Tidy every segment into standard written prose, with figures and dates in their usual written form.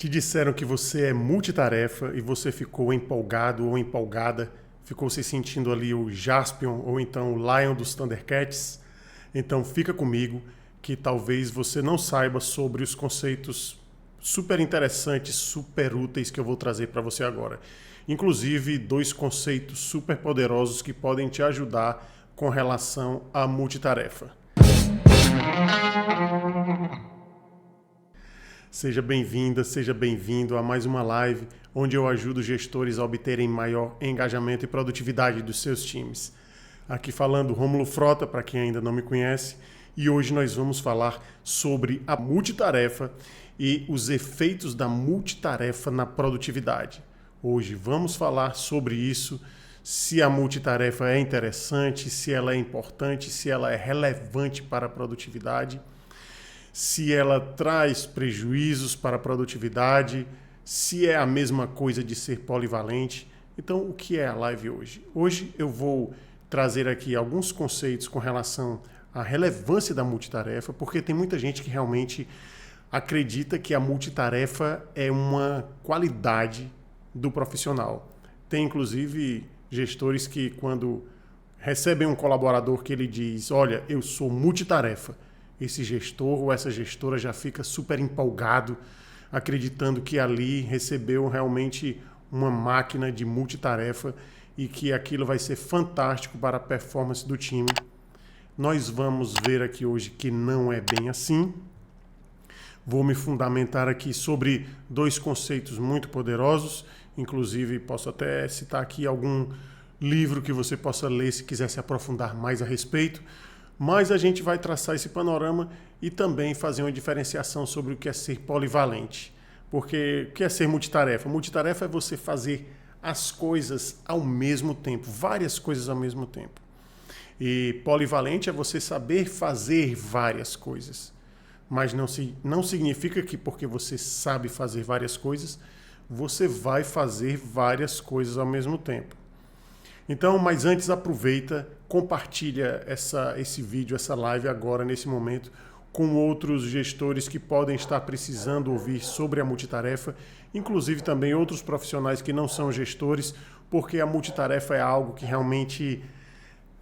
Te disseram que você é multitarefa e você ficou empolgado ou empolgada, ficou se sentindo ali o Jaspion ou então o Lion dos Thundercats? Então fica comigo que talvez você não saiba sobre os conceitos super interessantes, super úteis que eu vou trazer para você agora. Inclusive, 2 conceitos super poderosos que podem te ajudar com relação à multitarefa. Seja bem-vinda, seja bem-vindo a mais uma live onde eu ajudo gestores a obterem maior engajamento e produtividade dos seus times. Aqui falando Rômulo Frota, para quem ainda não me conhece, e hoje nós vamos falar sobre a multitarefa e os efeitos da multitarefa na produtividade. Hoje vamos falar sobre isso, se a multitarefa é interessante, se ela é importante, se ela é relevante para a produtividade, se ela traz prejuízos para a produtividade, se é a mesma coisa de ser polivalente. Então, o que é a live hoje? Hoje eu vou trazer aqui alguns conceitos com relação à relevância da multitarefa, porque tem muita gente que realmente acredita que a multitarefa é uma qualidade do profissional. Tem, inclusive, gestores que, quando recebem um colaborador que ele diz, olha, eu sou multitarefa, esse gestor ou essa gestora já fica super empolgado, acreditando que ali recebeu realmente uma máquina de multitarefa e que aquilo vai ser fantástico para a performance do time. Nós vamos ver aqui hoje que não é bem assim. Vou me fundamentar aqui sobre 2 conceitos muito poderosos, inclusive posso até citar aqui algum livro que você possa ler se quiser se aprofundar mais a respeito. Mas a gente vai traçar esse panorama e também fazer uma diferenciação sobre o que é ser polivalente. Porque o que é ser multitarefa? Multitarefa é você fazer as coisas ao mesmo tempo, várias coisas ao mesmo tempo. E polivalente é você saber fazer várias coisas. Mas não significa que porque você sabe fazer várias coisas, você vai fazer várias coisas ao mesmo tempo. Então, mas antes aproveita, compartilha esse vídeo, essa live agora, nesse momento, com outros gestores que podem estar precisando ouvir sobre a multitarefa, inclusive também outros profissionais que não são gestores, porque a multitarefa é algo que realmente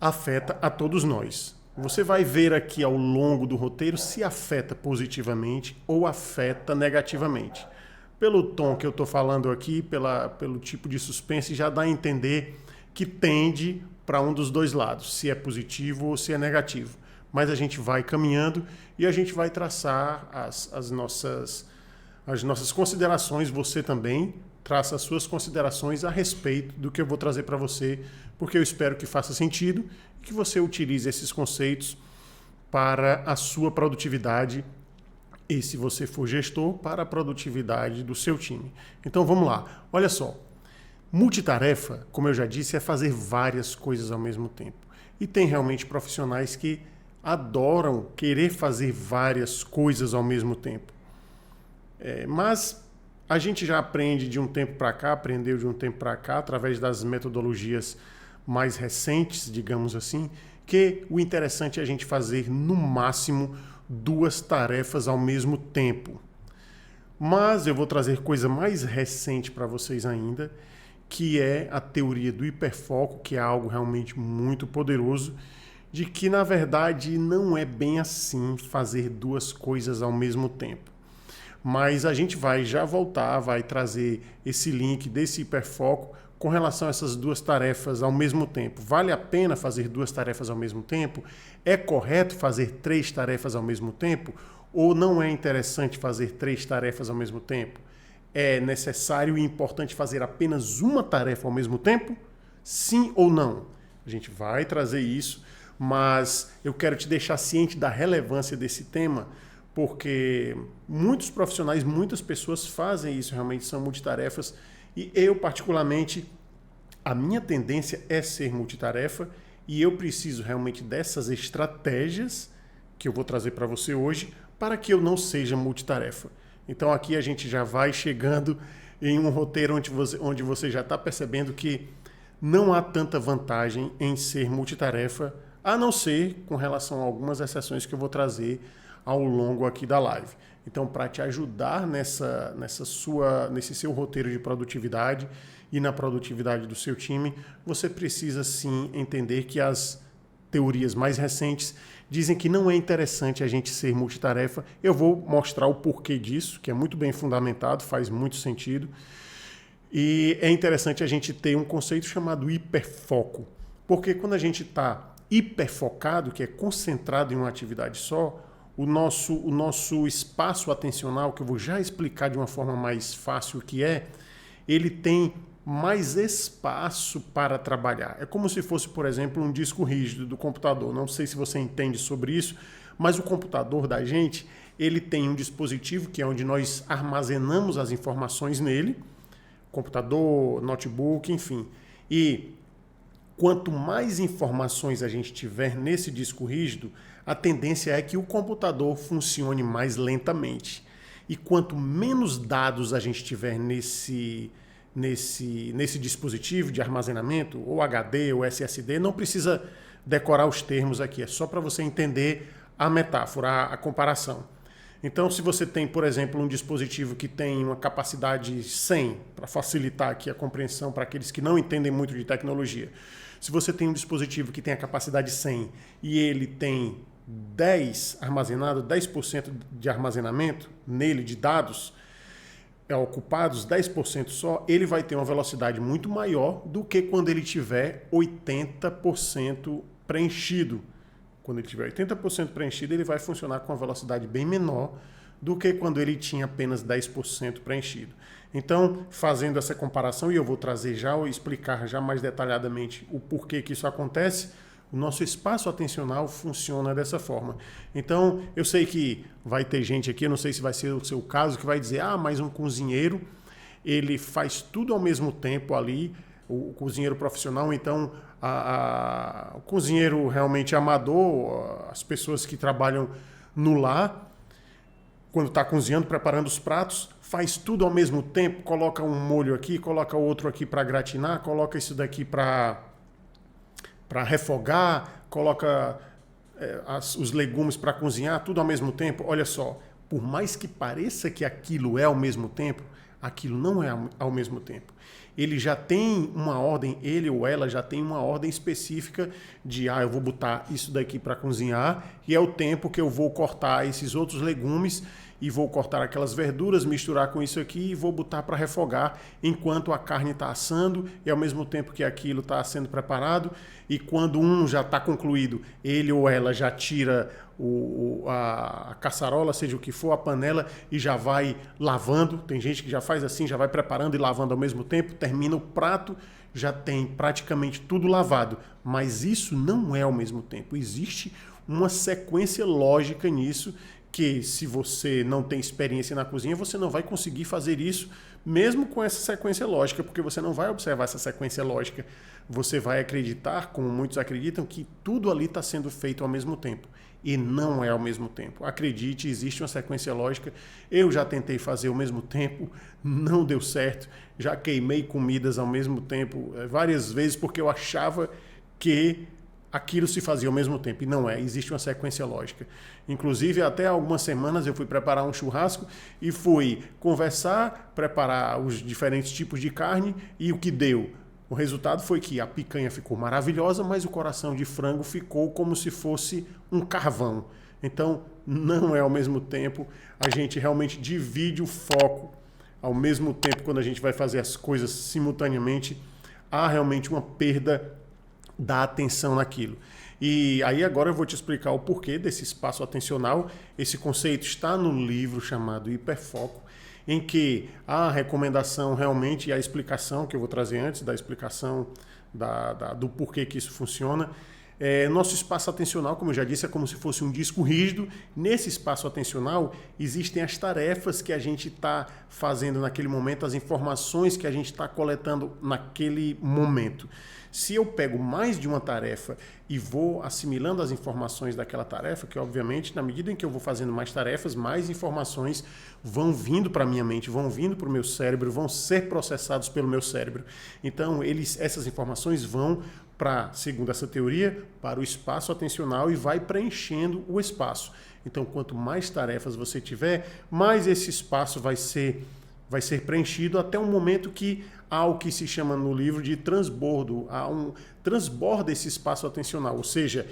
afeta a todos nós. Você vai ver aqui ao longo do roteiro se afeta positivamente ou afeta negativamente. Pelo tom que eu estou falando aqui, pelo tipo de suspense, já dá a entender que tende para um dos 2 lados, se é positivo ou se é negativo. Mas a gente vai caminhando e a gente vai traçar as nossas considerações. Você também traça as suas considerações a respeito do que eu vou trazer para você, porque eu espero que faça sentido e que você utilize esses conceitos para a sua produtividade e, se você for gestor, para a produtividade do seu time. Então vamos lá, olha só. Multitarefa, como eu já disse, é fazer várias coisas ao mesmo tempo. E tem realmente profissionais que adoram querer fazer várias coisas ao mesmo tempo. Mas a gente já aprende de um tempo para cá, aprendeu de um tempo para cá, através das metodologias mais recentes, digamos assim, que o interessante é a gente fazer no máximo 2 tarefas ao mesmo tempo. Mas eu vou trazer coisa mais recente para vocês ainda, que é a teoria do hiperfoco, que é algo realmente muito poderoso, de que, na verdade, não é bem assim fazer 2 coisas ao mesmo tempo. Mas a gente vai já voltar, vai trazer esse link desse hiperfoco com relação a essas 2 tarefas ao mesmo tempo. Vale a pena fazer 2 tarefas ao mesmo tempo? É correto fazer 3 tarefas ao mesmo tempo? Ou não é interessante fazer 3 tarefas ao mesmo tempo? É necessário e importante fazer apenas uma tarefa ao mesmo tempo? Sim ou não? A gente vai trazer isso, mas eu quero te deixar ciente da relevância desse tema, porque muitos profissionais, muitas pessoas fazem isso, realmente são multitarefas, e eu particularmente, a minha tendência é ser multitarefa, e eu preciso realmente dessas estratégias que eu vou trazer para você hoje, para que eu não seja multitarefa. Então aqui a gente já vai chegando em um roteiro onde você já está percebendo que não há tanta vantagem em ser multitarefa, a não ser com relação a algumas exceções que eu vou trazer ao longo aqui da live. Então, para te ajudar nesse seu roteiro de produtividade e na produtividade do seu time, você precisa sim entender que as teorias mais recentes dizem que não é interessante a gente ser multitarefa. Eu vou mostrar o porquê disso, que é muito bem fundamentado, faz muito sentido. E é interessante a gente ter um conceito chamado hiperfoco. Porque quando a gente está hiperfocado, que é concentrado em uma atividade só, o nosso espaço atencional, que eu vou já explicar de uma forma mais fácil o que é, ele tem mais espaço para trabalhar. É como se fosse, por exemplo, um disco rígido do computador. Não sei se você entende sobre isso, mas o computador da gente, ele tem um dispositivo que é onde nós armazenamos as informações nele, computador, notebook, enfim. E quanto mais informações a gente tiver nesse disco rígido, a tendência é que o computador funcione mais lentamente. E quanto menos dados a gente tiver nesse dispositivo de armazenamento, ou HD ou SSD, não precisa decorar os termos aqui, é só para você entender a metáfora, a comparação. Então, se você tem, por exemplo, um dispositivo que tem uma capacidade 100, para facilitar aqui a compreensão para aqueles que não entendem muito de tecnologia, se você tem um dispositivo que tem a capacidade 100 e ele tem 10% de armazenamento nele de dados ocupados, 10% só, ele vai ter uma velocidade muito maior do que quando ele tiver 80% preenchido. Quando ele tiver 80% preenchido, ele vai funcionar com uma velocidade bem menor do que quando ele tinha apenas 10% preenchido. Então, fazendo essa comparação, e eu vou trazer já, ou explicar já mais detalhadamente o porquê que isso acontece, o nosso espaço atencional funciona dessa forma. Então, eu sei que vai ter gente aqui, eu não sei se vai ser o seu caso, que vai dizer, mas um cozinheiro, ele faz tudo ao mesmo tempo ali, o cozinheiro profissional, então, o cozinheiro realmente amador, as pessoas que trabalham no lar, quando está cozinhando, preparando os pratos, faz tudo ao mesmo tempo, coloca um molho aqui, coloca outro aqui para gratinar, coloca isso daqui para refogar, coloca os legumes para cozinhar, tudo ao mesmo tempo. Olha só, por mais que pareça que aquilo é ao mesmo tempo, aquilo não é ao mesmo tempo. Ele já tem uma ordem, ele ou ela já tem uma ordem específica de, eu vou botar isso daqui para cozinhar e é o tempo que eu vou cortar esses outros legumes e vou cortar aquelas verduras, misturar com isso aqui e vou botar para refogar enquanto a carne está assando e ao mesmo tempo que aquilo está sendo preparado. E quando um já está concluído, ele ou ela já tira a caçarola, seja o que for, a panela, e já vai lavando. Tem gente que já faz assim, já vai preparando e lavando ao mesmo tempo, termina o prato, já tem praticamente tudo lavado. Mas isso não é ao mesmo tempo. Existe uma sequência lógica nisso, que se você não tem experiência na cozinha, você não vai conseguir fazer isso, mesmo com essa sequência lógica, porque você não vai observar essa sequência lógica. Você vai acreditar, como muitos acreditam, que tudo ali está sendo feito ao mesmo tempo. E não é ao mesmo tempo. Acredite, existe uma sequência lógica. Eu já tentei fazer ao mesmo tempo, não deu certo. Já queimei comidas ao mesmo tempo várias vezes, porque eu achava que aquilo se fazia ao mesmo tempo. E não é, existe uma sequência lógica. Inclusive, até algumas semanas eu fui preparar um churrasco e fui conversar, preparar os diferentes tipos de carne e o que deu? O resultado foi que a picanha ficou maravilhosa, mas o coração de frango ficou como se fosse um carvão. Então, não é ao mesmo tempo. A gente realmente divide o foco. Ao mesmo tempo, quando a gente vai fazer as coisas simultaneamente, há realmente uma perda da atenção naquilo. E aí agora eu vou te explicar o porquê desse espaço atencional. Esse conceito está no livro chamado Hiperfoco, em que a recomendação realmente e a explicação, que eu vou trazer antes da explicação do porquê que isso funciona, nosso espaço atencional, como eu já disse, é como se fosse um disco rígido. Nesse espaço atencional existem as tarefas que a gente está fazendo naquele momento, as informações que a gente está coletando naquele momento. Se eu pego mais de uma tarefa e vou assimilando as informações daquela tarefa, que obviamente, na medida em que eu vou fazendo mais tarefas, mais informações vão vindo para a minha mente, vão vindo para o meu cérebro, vão ser processados pelo meu cérebro. Então, essas informações vão segundo essa teoria, para o espaço atencional e vai preenchendo o espaço. Então, quanto mais tarefas você tiver, mais esse espaço vai ser preenchido até um momento que há o que se chama no livro de transbordo, transborda esse espaço atencional, ou seja,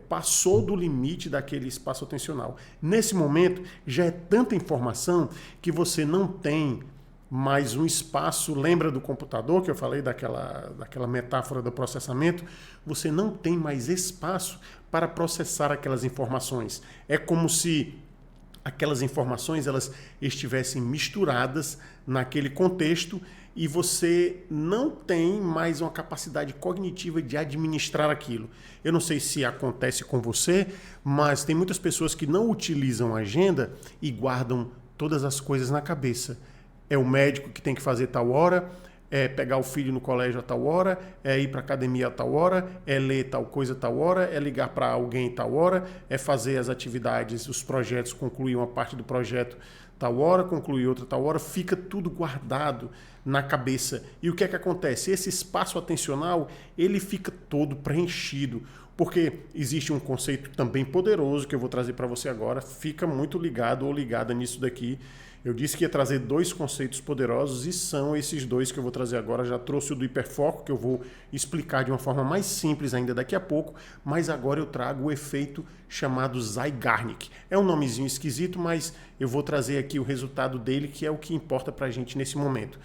passou do limite daquele espaço atencional. Nesse momento, já é tanta informação que você não tem mais um espaço. Lembra do computador que eu falei daquela metáfora do processamento? Você não tem mais espaço para processar aquelas informações. É como se aquelas informações elas estivessem misturadas naquele contexto e você não tem mais uma capacidade cognitiva de administrar aquilo. Eu não sei se acontece com você, mas tem muitas pessoas que não utilizam a agenda e guardam todas as coisas na cabeça. É o médico que tem que fazer tal hora, é pegar o filho no colégio a tal hora, é ir para a academia a tal hora, é ler tal coisa a tal hora, é ligar para alguém a tal hora, é fazer as atividades, os projetos, concluir uma parte do projeto tal hora, concluir outra tal hora, fica tudo guardado na cabeça. E o que é que acontece? Esse espaço atencional, ele fica todo preenchido, porque existe um conceito também poderoso que eu vou trazer para você agora, fica muito ligado ou ligada nisso daqui. Eu disse que ia trazer 2 conceitos poderosos e são esses 2 que eu vou trazer agora. Já trouxe o do hiperfoco, que eu vou explicar de uma forma mais simples ainda daqui a pouco, mas agora eu trago o efeito chamado Zeigarnik. É um nomezinho esquisito, mas eu vou trazer aqui o resultado dele, que é o que importa para a gente nesse momento.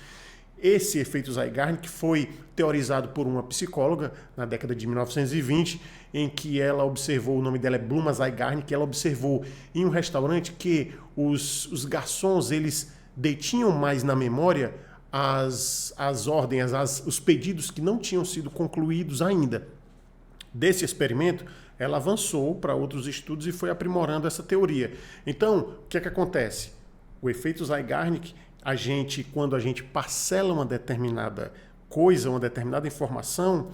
Esse efeito Zeigarnik foi teorizado por uma psicóloga na década de 1920, em que ela observou, o nome dela é Bluma Zeigarnik, ela observou em um restaurante que os garçons eles detinham mais na memória as ordens, os pedidos que não tinham sido concluídos ainda. Desse experimento, ela avançou para outros estudos e foi aprimorando essa teoria. Então, o que é que acontece? O efeito Zeigarnik, quando a gente parcela uma determinada coisa, uma determinada informação,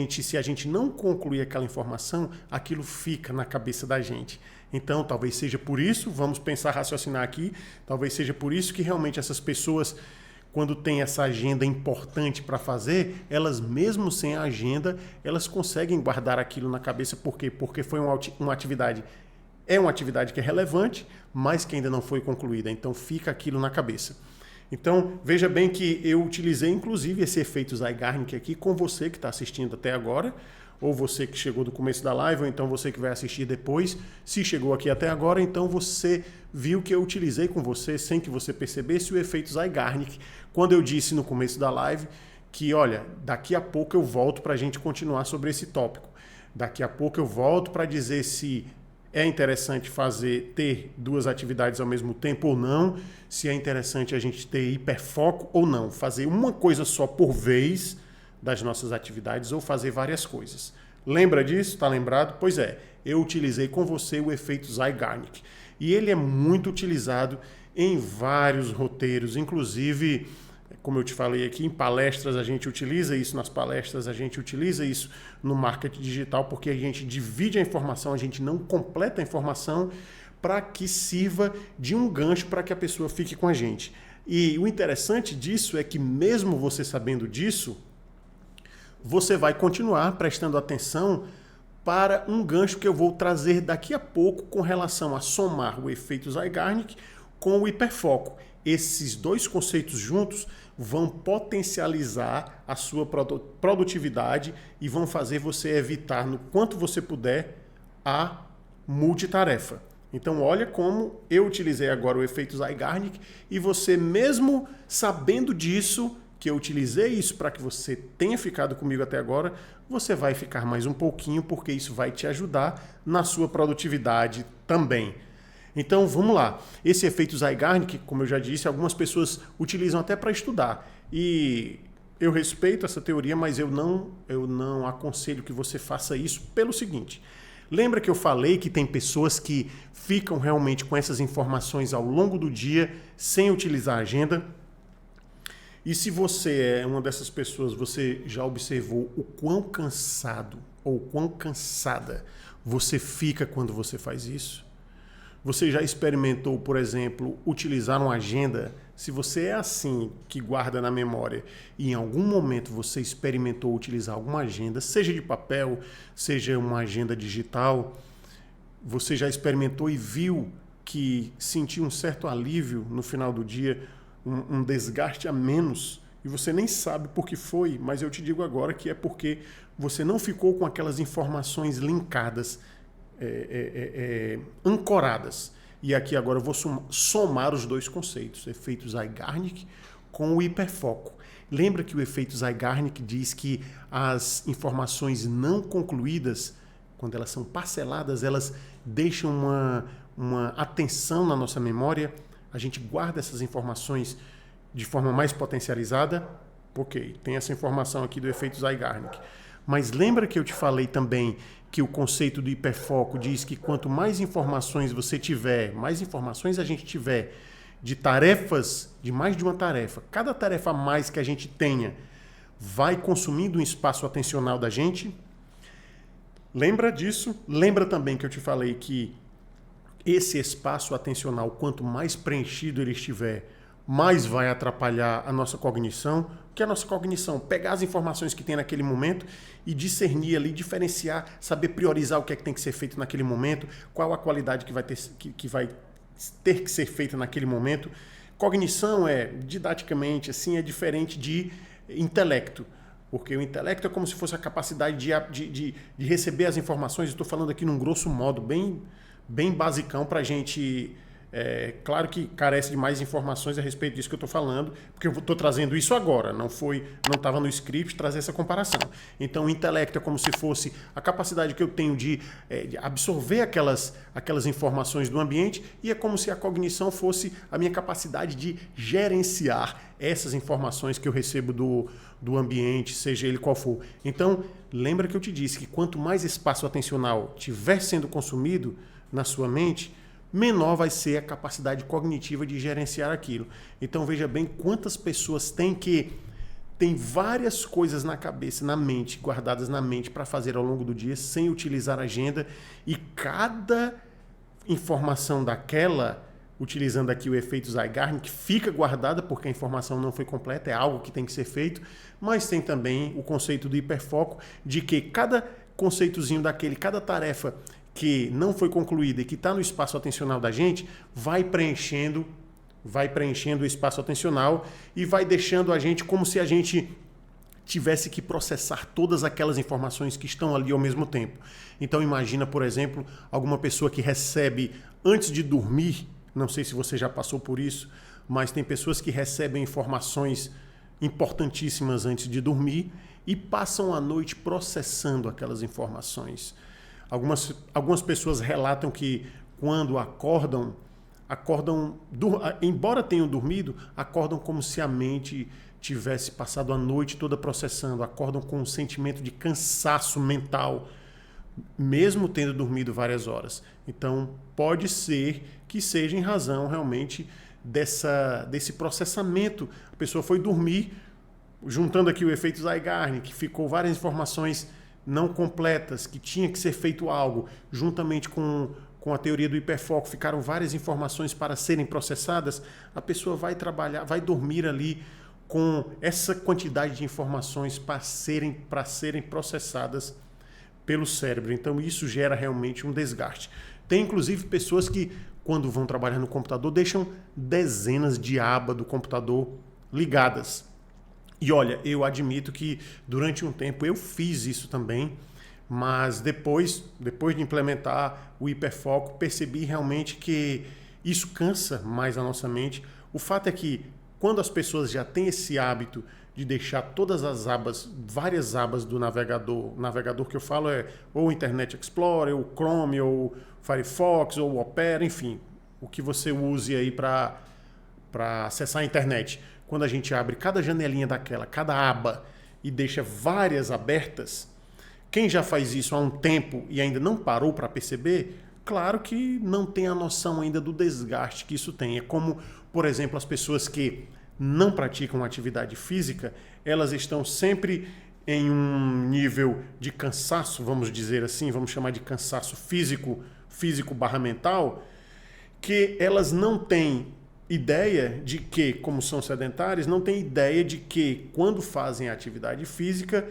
se a gente não concluir aquela informação, aquilo fica na cabeça da gente. Então, talvez seja por isso, vamos pensar, raciocinar aqui, talvez seja por isso que realmente essas pessoas, quando tem essa agenda importante para fazer, elas mesmo sem a agenda, elas conseguem guardar aquilo na cabeça. Por quê? Porque foi uma atividade. É uma atividade que é relevante, mas que ainda não foi concluída. Então, fica aquilo na cabeça. Então, veja bem que eu utilizei, inclusive, esse efeito Zeigarnik aqui com você que está assistindo até agora, ou você que chegou do começo da live, ou então você que vai assistir depois. Se chegou aqui até agora, então você viu que eu utilizei com você, sem que você percebesse, o efeito Zeigarnik, quando eu disse no começo da live que, olha, daqui a pouco eu volto para a gente continuar sobre esse tópico. Daqui a pouco eu volto para dizer se é interessante ter 2 atividades ao mesmo tempo ou não, se é interessante a gente ter hiperfoco ou não, fazer uma coisa só por vez das nossas atividades ou fazer várias coisas. Lembra disso? Está lembrado? Pois é, eu utilizei com você o efeito Zeigarnik e ele é muito utilizado em vários roteiros, inclusive, como eu te falei aqui, em palestras a gente utiliza isso, nas palestras a gente utiliza isso no marketing digital, porque a gente divide a informação, a gente não completa a informação para que sirva de um gancho para que a pessoa fique com a gente. E o interessante disso é que mesmo você sabendo disso, você vai continuar prestando atenção para um gancho que eu vou trazer daqui a pouco com relação a somar o efeito Zeigarnik com o hiperfoco. Esses 2 conceitos juntos vão potencializar a sua produtividade e vão fazer você evitar, no quanto você puder, a multitarefa. Então, olha como eu utilizei agora o efeito Zeigarnik e você, mesmo sabendo disso, que eu utilizei isso para que você tenha ficado comigo até agora, você vai ficar mais um pouquinho, porque isso vai te ajudar na sua produtividade também. Então, vamos lá. Esse efeito Zeigarnik, como eu já disse, algumas pessoas utilizam até para estudar. E eu respeito essa teoria, mas eu não aconselho que você faça isso pelo seguinte. Lembra que eu falei que tem pessoas que ficam realmente com essas informações ao longo do dia sem utilizar a agenda? E se você é uma dessas pessoas, você já observou o quão cansado ou quão cansada você fica quando você faz isso? Você já experimentou, por exemplo, utilizar uma agenda? Se você é assim, que guarda na memória, e em algum momento você experimentou utilizar alguma agenda, seja de papel, seja uma agenda digital, você já experimentou e viu que sentiu um certo alívio no final do dia, um desgaste a menos, e você nem sabe por que foi, mas eu te digo agora que é porque você não ficou com aquelas informações linkadas, ancoradas. E aqui agora eu vou somar os dois conceitos, efeito Zeigarnik com o hiperfoco. Lembra que o efeito Zeigarnik diz que as informações não concluídas, quando elas são parceladas, elas deixam uma atenção na nossa memória, a gente guarda essas informações de forma mais potencializada. Ok, tem essa informação aqui do efeito Zeigarnik. Mas lembra que eu te falei também que o conceito do hiperfoco diz que quanto mais informações você tiver, mais informações a gente tiver de tarefas, de mais de uma tarefa, cada tarefa a mais que a gente tenha vai consumindo um espaço atencional da gente. Lembra disso? Lembra também que eu te falei que esse espaço atencional, quanto mais preenchido ele estiver, mais vai atrapalhar a nossa cognição. O que é a nossa cognição? Pegar as informações que tem naquele momento e discernir ali, diferenciar, saber priorizar o que é que tem que ser feito naquele momento, qual a qualidade que vai ter que ser feita naquele momento. Cognição didaticamente, assim, é diferente de intelecto. Porque o intelecto é como se fosse a capacidade de receber as informações. Estou falando aqui num grosso modo, bem basicão para a gente... claro que carece de mais informações a respeito disso que eu estou falando, porque eu estou trazendo isso agora, não estava no script trazer essa comparação. Então, o intelecto é como se fosse a capacidade que eu tenho de absorver aquelas informações do ambiente, e é como se a cognição fosse a minha capacidade de gerenciar essas informações que eu recebo do ambiente, seja ele qual for. Então, lembra que eu te disse que quanto mais espaço atencional estiver sendo consumido na sua mente, menor vai ser a capacidade cognitiva de gerenciar aquilo. Então veja bem quantas pessoas têm várias coisas na cabeça, na mente, guardadas na mente para fazer ao longo do dia sem utilizar a agenda, e cada informação daquela, utilizando aqui o efeito Zeigarnik, fica guardada porque a informação não foi completa, é algo que tem que ser feito, mas tem também o conceito do hiperfoco, de que cada conceitozinho daquele, cada tarefa que não foi concluída e que está no espaço atencional da gente, vai preenchendo o espaço atencional e vai deixando a gente como se a gente tivesse que processar todas aquelas informações que estão ali ao mesmo tempo. Então imagina, por exemplo, alguma pessoa que recebe antes de dormir, não sei se você já passou por isso, mas tem pessoas que recebem informações importantíssimas antes de dormir e passam a noite processando aquelas informações. Algumas pessoas relatam que quando acordam, embora tenham dormido, acordam como se a mente tivesse passado a noite toda processando, acordam com um sentimento de cansaço mental, mesmo tendo dormido várias horas. Então, pode ser que seja em razão realmente desse processamento. A pessoa foi dormir, juntando aqui o efeito Zeigarnik, que ficou várias informações não completas, que tinha que ser feito algo, juntamente com a teoria do hiperfoco, ficaram várias informações para serem processadas, a pessoa vai trabalhar, vai dormir ali com essa quantidade de informações para serem processadas pelo cérebro. Então isso gera realmente um desgaste. Tem inclusive pessoas que, quando vão trabalhar no computador, deixam dezenas de abas do computador ligadas. E olha, eu admito que durante um tempo eu fiz isso também, mas depois de implementar o hiperfoco, percebi realmente que isso cansa mais a nossa mente. O fato é que quando as pessoas já têm esse hábito de deixar todas as abas, várias abas do navegador que eu falo é ou Internet Explorer, ou Chrome, ou Firefox, ou Opera, enfim, o que você use aí para acessar a internet. Quando a gente abre cada janelinha daquela, cada aba, e deixa várias abertas, quem já faz isso há um tempo e ainda não parou para perceber, claro que não tem a noção ainda do desgaste que isso tem. É como, por exemplo, as pessoas que não praticam atividade física, elas estão sempre em um nível de cansaço, vamos dizer assim, vamos chamar de cansaço físico/mental, que elas não têm ideia de que, como são sedentárias, não têm ideia de que quando fazem a atividade física,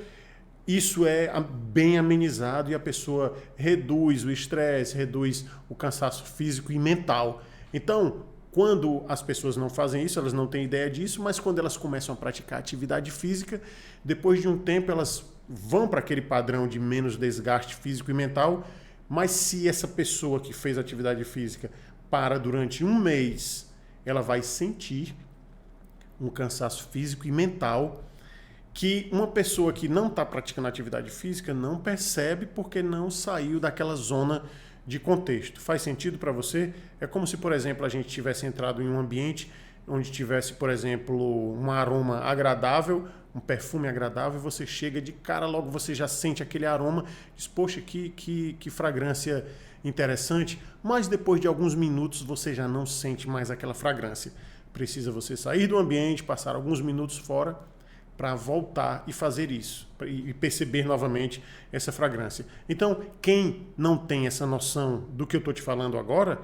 isso é bem amenizado e a pessoa reduz o estresse, reduz o cansaço físico e mental. Então, quando as pessoas não fazem isso, elas não têm ideia disso, mas quando elas começam a praticar atividade física, depois de um tempo elas vão para aquele padrão de menos desgaste físico e mental. Mas se essa pessoa que fez atividade física para durante um mês, ela vai sentir um cansaço físico e mental que uma pessoa que não está praticando atividade física não percebe porque não saiu daquela zona de contexto. Faz sentido para você? É como se, por exemplo, a gente tivesse entrado em um ambiente onde tivesse, por exemplo, um aroma agradável, um perfume agradável, você chega de cara, logo você já sente aquele aroma, diz, poxa, que fragrância interessante, mas depois de alguns minutos você já não sente mais aquela fragrância. Precisa você sair do ambiente, passar alguns minutos fora, para voltar e fazer isso, e perceber novamente essa fragrância. Então, quem não tem essa noção do que eu estou te falando agora,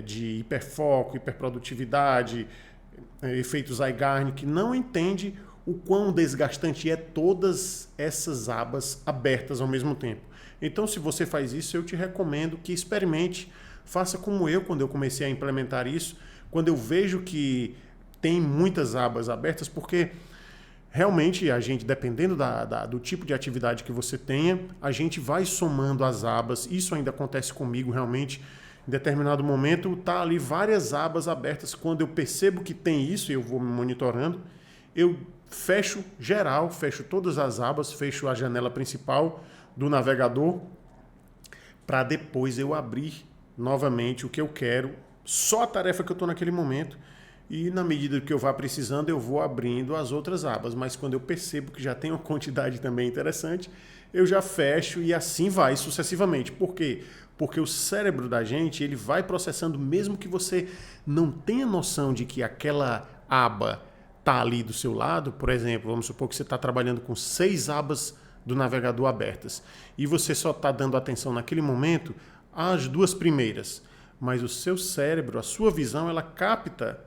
de hiperfoco, hiperprodutividade, efeito Zeigarnik, não entende o quão desgastante é todas essas abas abertas ao mesmo tempo. Então, se você faz isso, eu te recomendo que experimente, faça como eu, quando eu comecei a implementar isso, quando eu vejo que tem muitas abas abertas, porque realmente, a gente, dependendo do tipo de atividade que você tenha, a gente vai somando as abas. Isso ainda acontece comigo, realmente. Em determinado momento, tá ali várias abas abertas. Quando eu percebo que tem isso, eu vou me monitorando, eu fecho geral, fecho todas as abas, fecho a janela principal do navegador, para depois eu abrir novamente o que eu quero, só a tarefa que eu estou naquele momento. E na medida que eu vá precisando, eu vou abrindo as outras abas. Mas quando eu percebo que já tem uma quantidade também interessante, eu já fecho e assim vai sucessivamente. Por quê? Porque o cérebro da gente, ele vai processando, mesmo que você não tenha noção de que aquela aba está ali do seu lado. Por exemplo, vamos supor que você está trabalhando com 6 abas do navegador abertas e você só está dando atenção naquele momento às 2 primeiras. Mas o seu cérebro, a sua visão, ela capta,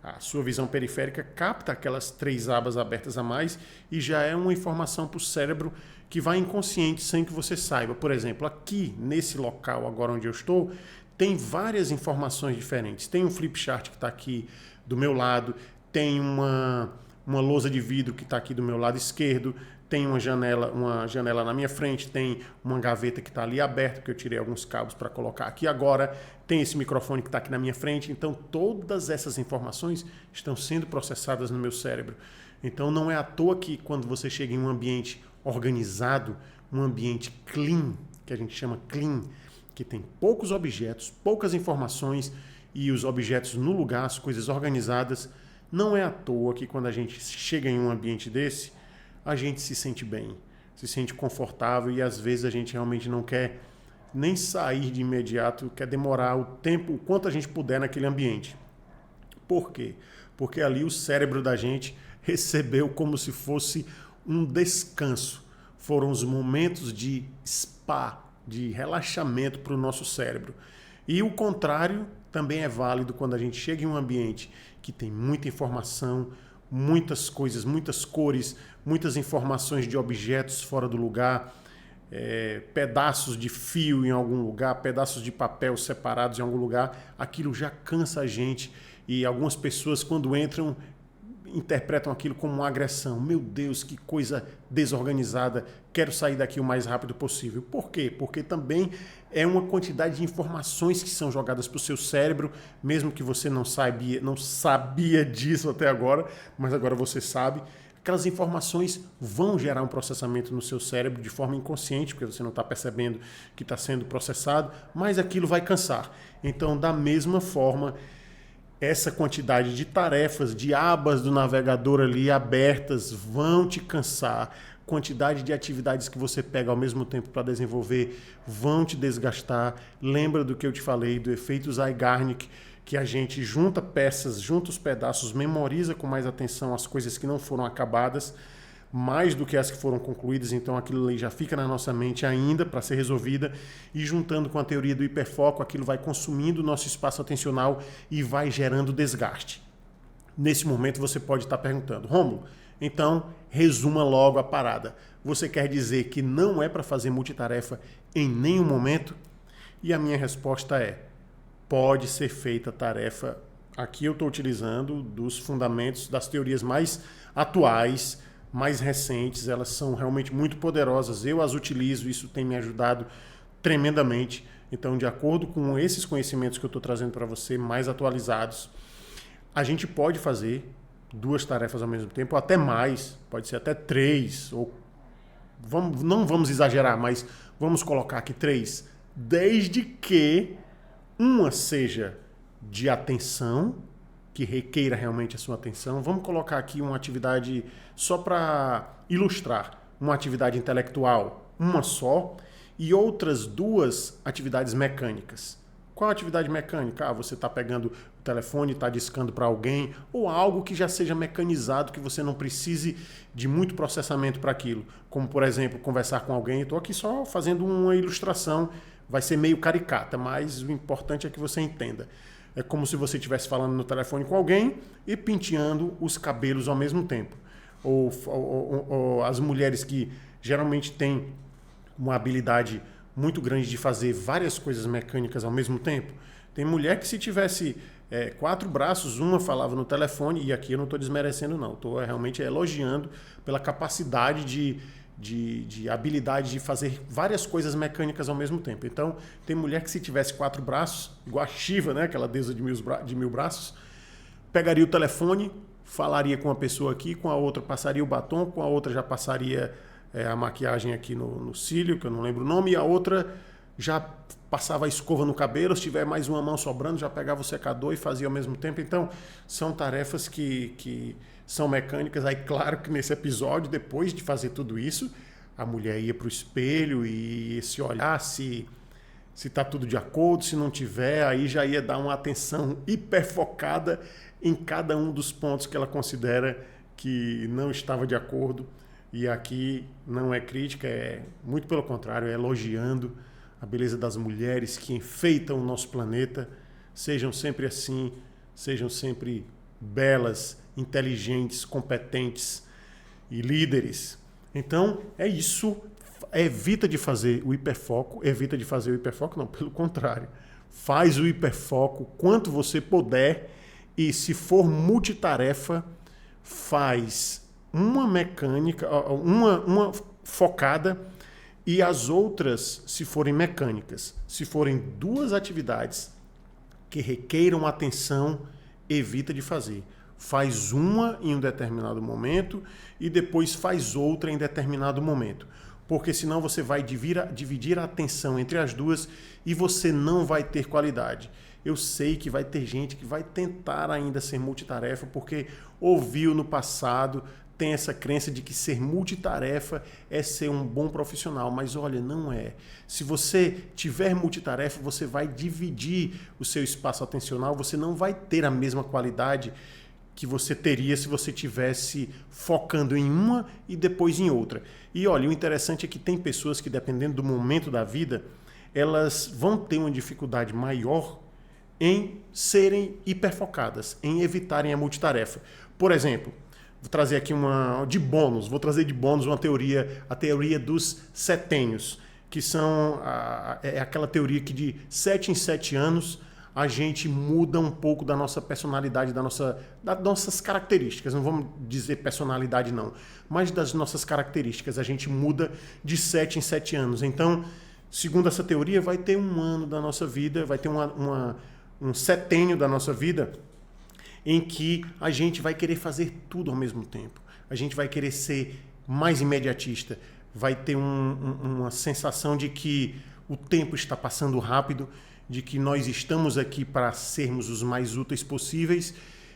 a sua visão periférica capta aquelas 3 abas abertas a mais e já é uma informação para o cérebro que vai inconsciente sem que você saiba. Por exemplo, aqui nesse local, agora onde eu estou, tem várias informações diferentes. Tem um flip chart que está aqui do meu lado, tem uma lousa de vidro que está aqui do meu lado esquerdo, tem uma janela na minha frente, tem uma gaveta que está ali aberta, porque eu tirei alguns cabos para colocar aqui agora, tem esse microfone que está aqui na minha frente. Então, todas essas informações estão sendo processadas no meu cérebro. Então, não é à toa que quando você chega em um ambiente organizado, um ambiente clean, que a gente chama clean, que tem poucos objetos, poucas informações e os objetos no lugar, as coisas organizadas, não é à toa que quando a gente chega em um ambiente desse, a gente se sente bem, se sente confortável e às vezes a gente realmente não quer nem sair de imediato, quer demorar o tempo, o quanto a gente puder naquele ambiente. Por quê? Porque ali o cérebro da gente recebeu como se fosse um descanso. Foram os momentos de spa, de relaxamento para o nosso cérebro. E o contrário também é válido quando a gente chega em um ambiente que tem muita informação, muitas coisas, muitas cores, muitas informações de objetos fora do lugar, pedaços de fio em algum lugar, pedaços de papel separados em algum lugar, aquilo já cansa a gente e algumas pessoas quando entram interpretam aquilo como uma agressão. Meu Deus, que coisa desorganizada, quero sair daqui o mais rápido possível. Por quê? Porque também é uma quantidade de informações que são jogadas para o seu cérebro, mesmo que você não sabia disso até agora, mas agora você sabe. Aquelas informações vão gerar um processamento no seu cérebro de forma inconsciente, porque você não está percebendo que está sendo processado, mas aquilo vai cansar. Então, da mesma forma, essa quantidade de tarefas, de abas do navegador ali abertas vão te cansar. Quantidade de atividades que você pega ao mesmo tempo para desenvolver vão te desgastar. Lembra do que eu te falei, do efeito Zeigarnik, que a gente junta peças, junta os pedaços, memoriza com mais atenção as coisas que não foram acabadas, mais do que as que foram concluídas, então aquilo ali já fica na nossa mente ainda para ser resolvida, e juntando com a teoria do hiperfoco, aquilo vai consumindo o nosso espaço atencional e vai gerando desgaste. Nesse momento você pode estar perguntando, Rômulo, então resuma logo a parada. Você quer dizer que não é para fazer multitarefa em nenhum momento? E a minha resposta é, pode ser feita a tarefa. Aqui eu estou utilizando dos fundamentos das teorias mais atuais, mais recentes, elas são realmente muito poderosas. Eu as utilizo, isso tem me ajudado tremendamente. Então, de acordo com esses conhecimentos que eu estou trazendo para você, mais atualizados, a gente pode fazer 2 tarefas ao mesmo tempo, ou até mais, pode ser até 3, ou não vamos exagerar, mas vamos colocar aqui 3, desde que uma seja de atenção, que requeira realmente a sua atenção. Vamos colocar aqui uma atividade só para ilustrar, uma atividade intelectual, uma só, e outras 2 atividades mecânicas. Qual a atividade mecânica? Você está pegando o telefone, está discando para alguém, ou algo que já seja mecanizado, que você não precise de muito processamento para aquilo. Como, por exemplo, conversar com alguém. Estou aqui só fazendo uma ilustração, vai ser meio caricata, mas o importante é que você entenda. É como se você estivesse falando no telefone com alguém e penteando os cabelos ao mesmo tempo. Ou as mulheres que geralmente têm uma habilidade muito grande de fazer várias coisas mecânicas ao mesmo tempo. Tem mulher que se tivesse 4 braços, uma falava no telefone, e aqui eu não estou desmerecendo não, estou realmente elogiando pela capacidade de habilidade de fazer várias coisas mecânicas ao mesmo tempo. Então, tem mulher que se tivesse 4 braços, igual a Shiva, né, aquela deusa de 1000 braços, pegaria o telefone, falaria com uma pessoa aqui, com a outra passaria o batom, com a outra já passaria a maquiagem aqui no cílio, que eu não lembro o nome, e a outra já passava a escova no cabelo, se tiver mais uma mão sobrando, já pegava o secador e fazia ao mesmo tempo. Então, são tarefas que são mecânicas. Aí, claro que nesse episódio, depois de fazer tudo isso, a mulher ia para o espelho e se olhar se está tudo de acordo, se não tiver, aí já ia dar uma atenção hiperfocada em cada um dos pontos que ela considera que não estava de acordo. E aqui não é crítica, é muito pelo contrário, é elogiando a beleza das mulheres que enfeitam o nosso planeta. Sejam sempre assim, sejam sempre belas, inteligentes, competentes e líderes. Então, é isso. Evita de fazer o hiperfoco. Não, pelo contrário. Faz o hiperfoco quanto você puder, e se for multitarefa, faz uma mecânica, uma focada, e as outras, se forem mecânicas. Se forem 2 atividades que requeiram atenção, evita de fazer. Faz uma em um determinado momento e depois faz outra em determinado momento. Porque senão você vai dividir a atenção entre as 2 e você não vai ter qualidade. Eu sei que vai ter gente que vai tentar ainda ser multitarefa porque ouviu no passado, tem essa crença de que ser multitarefa é ser um bom profissional, mas olha, não é. Se você tiver multitarefa, você vai dividir o seu espaço atencional, você não vai ter a mesma qualidade que você teria se você tivesse focando em uma e depois em outra. E olha, o interessante é que tem pessoas que, dependendo do momento da vida, elas vão ter uma dificuldade maior em serem hiperfocadas, em evitarem a multitarefa. Por exemplo, vou trazer aqui vou trazer de bônus uma teoria, a teoria dos setênios, que é aquela teoria que de 7 em 7 anos a gente muda um pouco da nossa personalidade, das nossas características. Não vamos dizer personalidade não, mas das nossas características. A gente muda de 7 em 7 anos. Então, segundo essa teoria, vai ter um ano da nossa vida, vai ter um setênio da nossa vida em que a gente vai querer fazer tudo ao mesmo tempo. A gente vai querer ser mais imediatista, vai ter uma sensação de que o tempo está passando rápido, de que nós estamos aqui para sermos os mais úteis possíveis,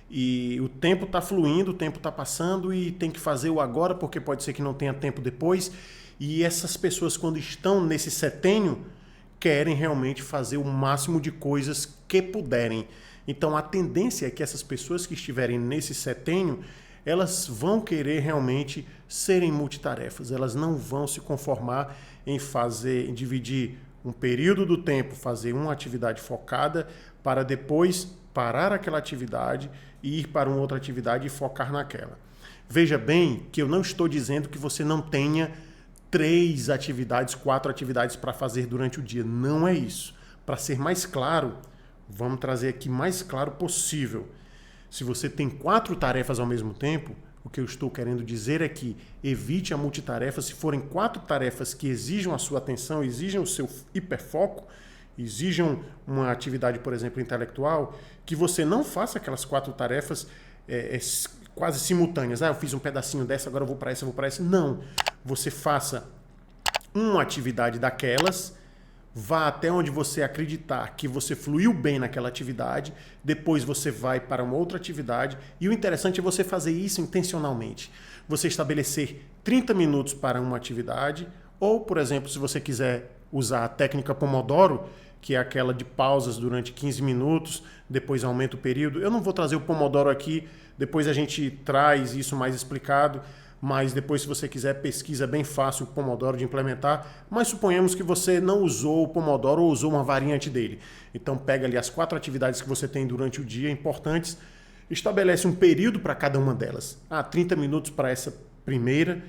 e o tempo está fluindo, o tempo está passando e tem que fazer o agora, porque pode ser que não tenha tempo depois. E essas pessoas, quando estão nesse setênio, querem realmente fazer o máximo de coisas que puderem. Então, a tendência é que essas pessoas que estiverem nesse setênio, elas vão querer realmente serem multitarefas. Elas não vão se conformar em dividir um período do tempo, fazer uma atividade focada, para depois parar aquela atividade e ir para uma outra atividade e focar naquela. Veja bem que eu não estou dizendo que você não tenha 3 atividades, 4 atividades para fazer durante o dia. Não é isso. Para ser mais claro, vamos trazer aqui mais claro possível. Se você tem 4 tarefas ao mesmo tempo, o que eu estou querendo dizer é que evite a multitarefa. Se forem 4 tarefas que exijam a sua atenção, exijam o seu hiperfoco, exijam uma atividade, por exemplo, intelectual, que você não faça aquelas 4 tarefas quase simultâneas. Eu fiz um pedacinho dessa, agora eu vou para essa, Não. Você faça uma atividade daquelas, vá até onde você acreditar que você fluiu bem naquela atividade, depois você vai para uma outra atividade, e o interessante é você fazer isso intencionalmente. Você estabelecer 30 minutos para uma atividade, ou, por exemplo, se você quiser usar a técnica Pomodoro, que é aquela de pausas durante 15 minutos, depois aumenta o período. Eu não vou trazer o Pomodoro aqui, depois a gente traz isso mais explicado, mas depois, se você quiser, pesquisa, bem fácil o Pomodoro de implementar, mas suponhamos que você não usou o Pomodoro ou usou uma variante dele. Então pega ali as 4 atividades que você tem durante o dia, importantes, estabelece um período para cada uma delas. 30 minutos para essa primeira,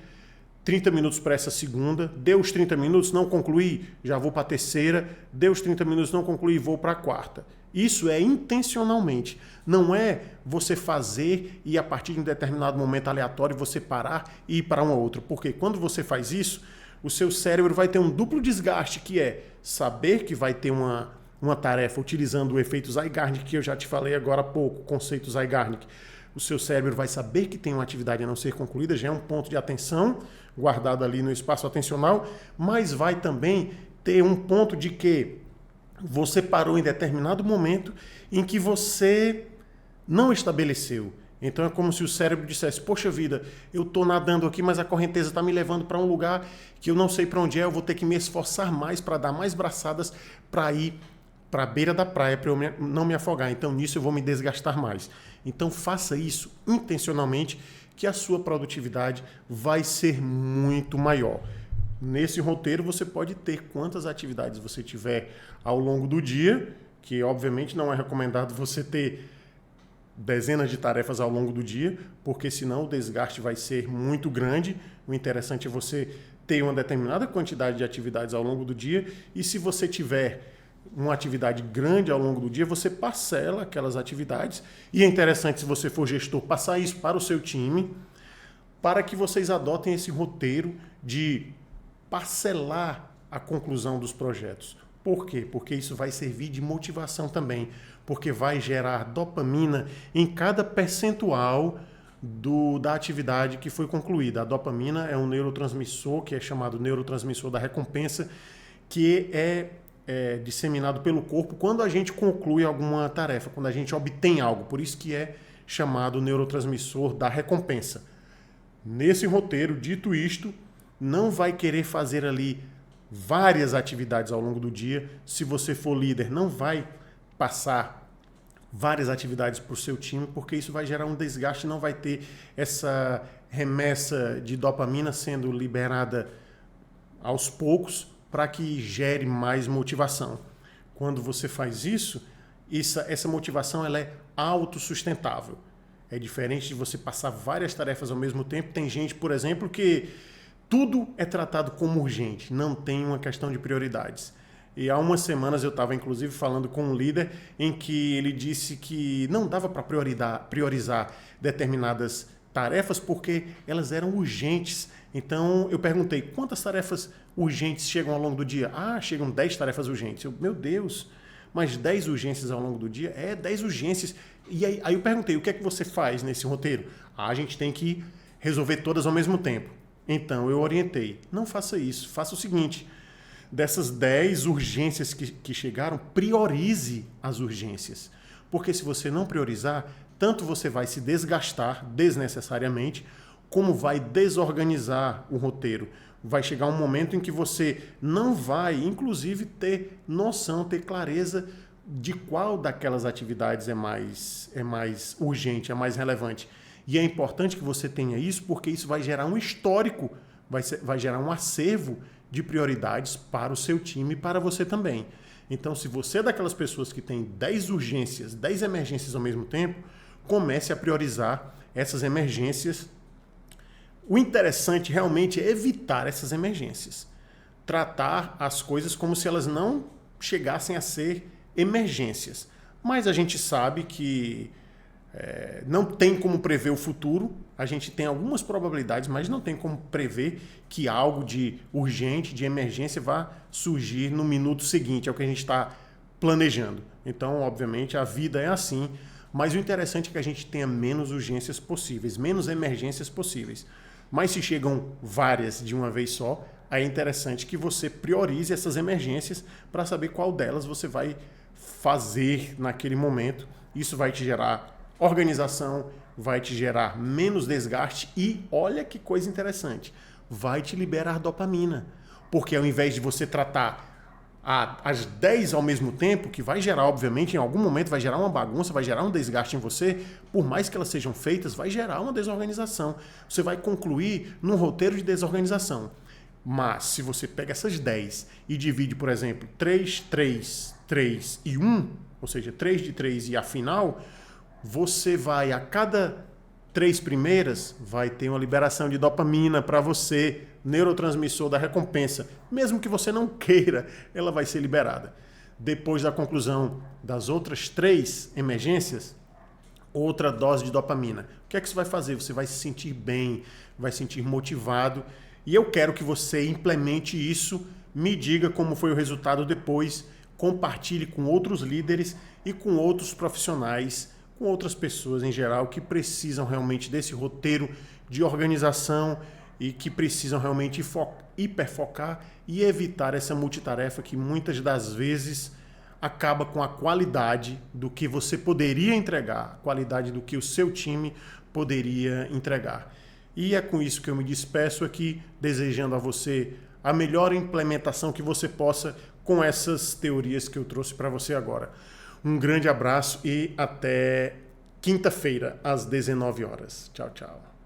30 minutos para essa segunda, deu os 30 minutos, não concluí, já vou para a terceira, deu os 30 minutos, não concluí, vou para a quarta. Isso é intencionalmente, não é você fazer e a partir de um determinado momento aleatório você parar e ir para uma outra, porque quando você faz isso, o seu cérebro vai ter um duplo desgaste, que é saber que vai ter uma tarefa utilizando o efeito Zeigarnik, que eu já te falei agora há pouco, o conceito Zeigarnik. O seu cérebro vai saber que tem uma atividade a não ser concluída, já é um ponto de atenção guardado ali no espaço atencional, mas vai também ter um ponto de que você parou em determinado momento em que você não estabeleceu. Então é como se o cérebro dissesse, poxa vida, eu estou nadando aqui, mas a correnteza está me levando para um lugar que eu não sei para onde é, eu vou ter que me esforçar mais para dar mais braçadas para ir para a beira da praia, para eu não me afogar. Então nisso eu vou me desgastar mais. Então faça isso intencionalmente, que a sua produtividade vai ser muito maior. Nesse roteiro você pode ter quantas atividades você tiver ao longo do dia, que obviamente não é recomendado você ter dezenas de tarefas ao longo do dia, porque senão o desgaste vai ser muito grande. O interessante é você ter uma determinada quantidade de atividades ao longo do dia, e se você tiver uma atividade grande ao longo do dia, você parcela aquelas atividades, e é interessante, se você for gestor, passar isso para o seu time, para que vocês adotem esse roteiro de parcelar a conclusão dos projetos. Por quê? Porque isso vai servir de motivação também, porque vai gerar dopamina em cada percentual da atividade que foi concluída. A dopamina é um neurotransmissor que é chamado neurotransmissor da recompensa, que é disseminado pelo corpo quando a gente conclui alguma tarefa, quando a gente obtém algo. Por isso que é chamado neurotransmissor da recompensa. Nesse roteiro, dito isto, não vai querer fazer ali várias atividades ao longo do dia. Se você for líder, não vai passar várias atividades para o seu time, porque isso vai gerar um desgaste, não vai ter essa remessa de dopamina sendo liberada aos poucos para que gere mais motivação. Quando você faz isso, essa motivação ela é autossustentável. É diferente de você passar várias tarefas ao mesmo tempo. Tem gente, por exemplo, que tudo é tratado como urgente, não tem uma questão de prioridades. E há umas semanas eu estava, inclusive, falando com um líder em que ele disse que não dava para priorizar determinadas tarefas porque elas eram urgentes. Então eu perguntei, quantas tarefas urgentes chegam ao longo do dia? Chegam 10 tarefas urgentes. Meu Deus, mas 10 urgências ao longo do dia? 10 urgências. E aí eu perguntei, o que é que você faz nesse roteiro? A gente tem que resolver todas ao mesmo tempo. Então eu orientei, não faça isso, faça o seguinte, dessas 10 urgências que chegaram, priorize as urgências. Porque se você não priorizar, tanto você vai se desgastar desnecessariamente, como vai desorganizar o roteiro. Vai chegar um momento em que você não vai, inclusive, ter noção, ter clareza de qual daquelas atividades é mais urgente, é mais relevante. E é importante que você tenha isso, porque isso vai gerar um histórico, vai gerar um acervo de prioridades para o seu time e para você também. Então, se você é daquelas pessoas que tem 10 urgências, 10 emergências ao mesmo tempo, comece a priorizar essas emergências. O interessante realmente é evitar essas emergências. Tratar as coisas como se elas não chegassem a ser emergências. Mas a gente sabe que não tem como prever o futuro. A gente tem algumas probabilidades, mas não tem como prever que algo de urgente, de emergência, vá surgir no minuto seguinte. É o que a gente está planejando. Então, obviamente, a vida é assim. Mas o interessante é que a gente tenha menos urgências possíveis, menos emergências possíveis. Mas se chegam várias de uma vez só, aí é interessante que você priorize essas emergências para saber qual delas você vai fazer naquele momento. Isso vai te gerar organização, vai te gerar menos desgaste e, olha que coisa interessante, vai te liberar dopamina. Porque ao invés de você tratar as 10 ao mesmo tempo, que vai gerar, obviamente, em algum momento vai gerar uma bagunça, vai gerar um desgaste em você, por mais que elas sejam feitas, vai gerar uma desorganização. Você vai concluir num roteiro de desorganização. Mas, se você pega essas 10 e divide, por exemplo, 3, 3, 3 e 1, ou seja, 3 de 3 e a final, você vai, a cada 3 primeiras, vai ter uma liberação de dopamina para você, neurotransmissor da recompensa. Mesmo que você não queira, ela vai ser liberada. Depois da conclusão das outras 3 emergências, outra dose de dopamina. O que é que você vai fazer? Você vai se sentir bem, vai se sentir motivado. E eu quero que você implemente isso, me diga como foi o resultado depois, compartilhe com outros líderes e com outros profissionais, com outras pessoas em geral que precisam realmente desse roteiro de organização e que precisam realmente hiperfocar e evitar essa multitarefa que muitas das vezes acaba com a qualidade do que você poderia entregar, a qualidade do que o seu time poderia entregar. E é com isso que eu me despeço aqui, desejando a você a melhor implementação que você possa com essas teorias que eu trouxe para você agora. Um grande abraço e até quinta-feira, às 19 horas. Tchau, tchau.